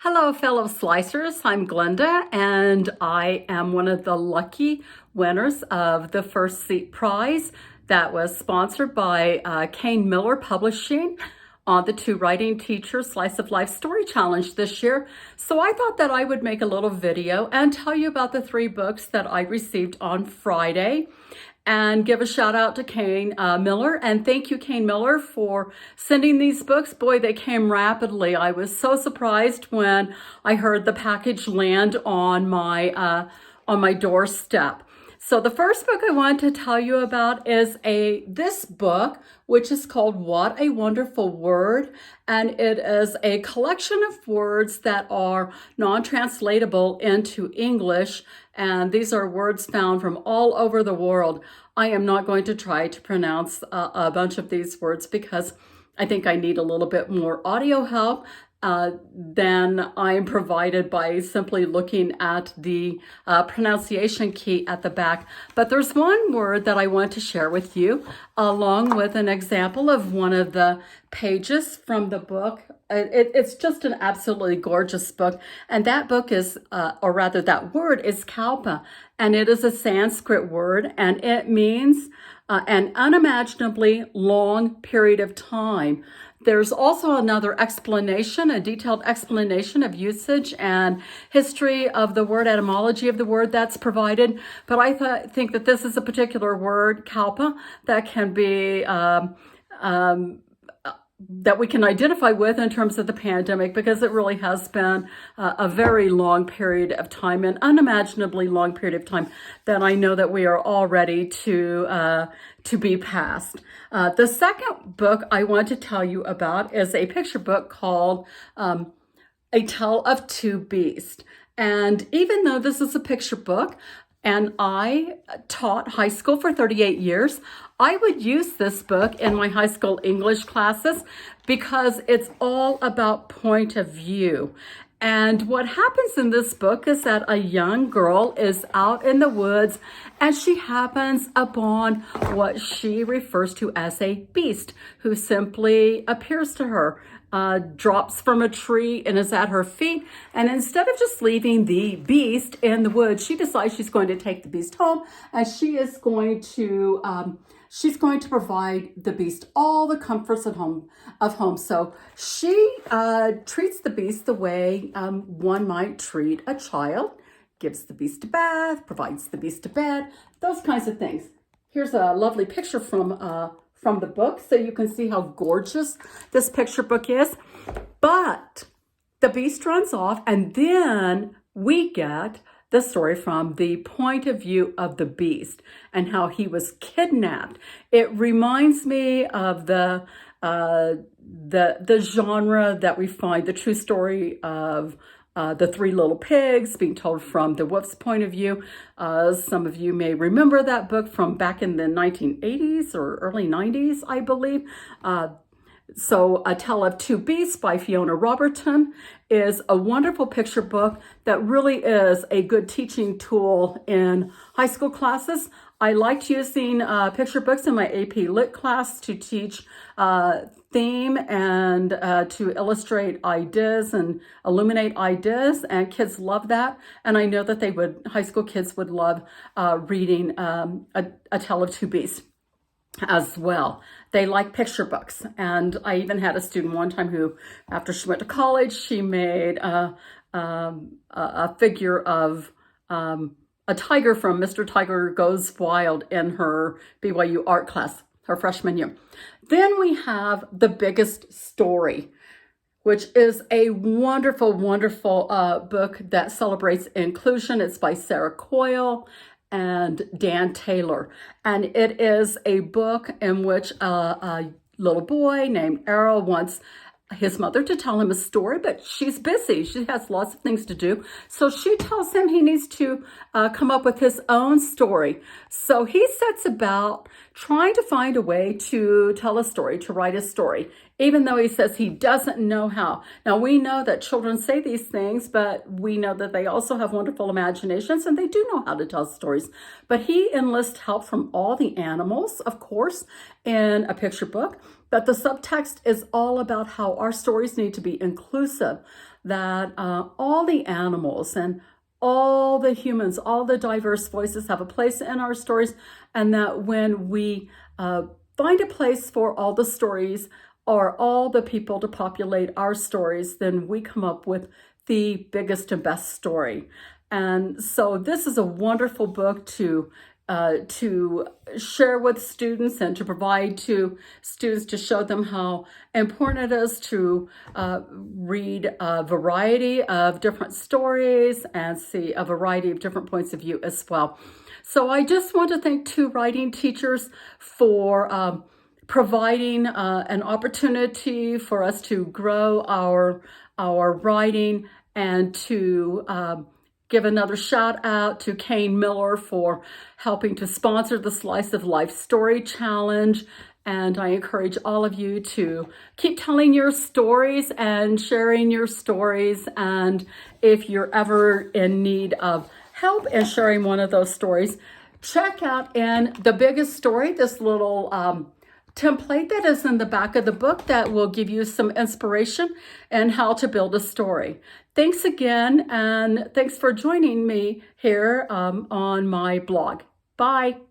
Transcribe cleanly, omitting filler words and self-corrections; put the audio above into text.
Hello, fellow Slicers. I'm Glenda, and I am one of the lucky winners of the First Seat Prize that was sponsored by Kane Miller Publishing on the Two Writing Teachers Slice of Life Story Challenge this year. So I thought that I would make a little video and tell you about the 3 books that I received on Friday, and give a shout out to Kane Miller. And thank you, Kane Miller, for sending these books. Boy, they came rapidly. I was so surprised when I heard the package land on my doorstep. So the first book I want to tell you about is this book, which is called What a Wonderful Word. And it is a collection of words that are non-translatable into English. And these are words found from all over the world. I am not going to try to pronounce a bunch of these words because I think I need a little bit more audio help than I'm provided by simply looking at the pronunciation key at the back. But there's one word that I want to share with you, along with an example of one of the pages from the book. It's just an absolutely gorgeous book. And that book is, or rather that word is kalpa. And it is a Sanskrit word, and it means an unimaginably long period of time. There's also another explanation, a detailed explanation of usage and history of the word, etymology of the word that's provided. But I think that this is a particular word, kalpa, that can be that we can identify with in terms of the pandemic, because it really has been a very long period of time, an unimaginably long period of time that I know that we are all ready to be past. The second book I want to tell you about is a picture book called A Tale of Two Beasts. And even though this is a picture book, and I taught high school for 38 years, I would use this book in my high school English classes because it's all about point of view. And what happens in this book is that a young girl is out in the woods and she happens upon what she refers to as a beast who simply appears to her, drops from a tree and is at her feet. And instead of just leaving the beast in the woods, she decides she's going to take the beast home, and she is going to provide the beast all the comforts of home. So she treats the beast the way one might treat a child, gives the beast a bath, provides the beast a bed, those kinds of things. Here's a lovely picture from the book, so you can see how gorgeous this picture book is. But the beast runs off, and then we get the story from the point of view of the beast and how he was kidnapped. It reminds me of the genre that we find, the true story of the Three Little Pigs, being told from the wolf's point of view. Some of you may remember that book from back in the 1980s or early 90s, I believe. So A Tale of Two Beasts by Fiona Robertson is a wonderful picture book that really is a good teaching tool in high school classes. I liked using picture books in my AP Lit class to teach theme and to illustrate ideas and illuminate ideas, and kids love that. And I know that high school kids would love reading A Tale of Two Beasts as well. They like picture books. And I even had a student one time who, after she went to college, she made a figure of a tiger from Mr. Tiger Goes Wild in her BYU art class, her freshman year. Then we have The Biggest Story, which is a wonderful, wonderful book that celebrates inclusion. It's by Sarah Coyle and Dan Taylor. And it is a book in which a little boy named Errol wants his mother to tell him a story, but she's busy. She has lots of things to do. So she tells him he needs to come up with his own story. So he sets about trying to find a way to tell a story, to write a story, even though he says he doesn't know how. Now, we know that children say these things, but we know that they also have wonderful imaginations and they do know how to tell stories. But he enlists help from all the animals, of course, in a picture book. But the subtext is all about how our stories need to be inclusive, that all the animals and all the humans, all the diverse voices have a place in our stories, and that when we find a place for all the stories or all the people to populate our stories, then we come up with the biggest and best story. And so this is a wonderful book to share with students and to provide to students to show them how important it is to read a variety of different stories and see a variety of different points of view as well. So I just want to thank two writing teachers for providing an opportunity for us to grow our writing, and to give another shout out to Kane Miller for helping to sponsor the Slice of Life Story Challenge. And I encourage all of you to keep telling your stories and sharing your stories. And if you're ever in need of help in sharing one of those stories, check out in The Biggest Story, this little template that is in the back of the book that will give you some inspiration and how to build a story. Thanks again, and thanks for joining me here on my blog. Bye.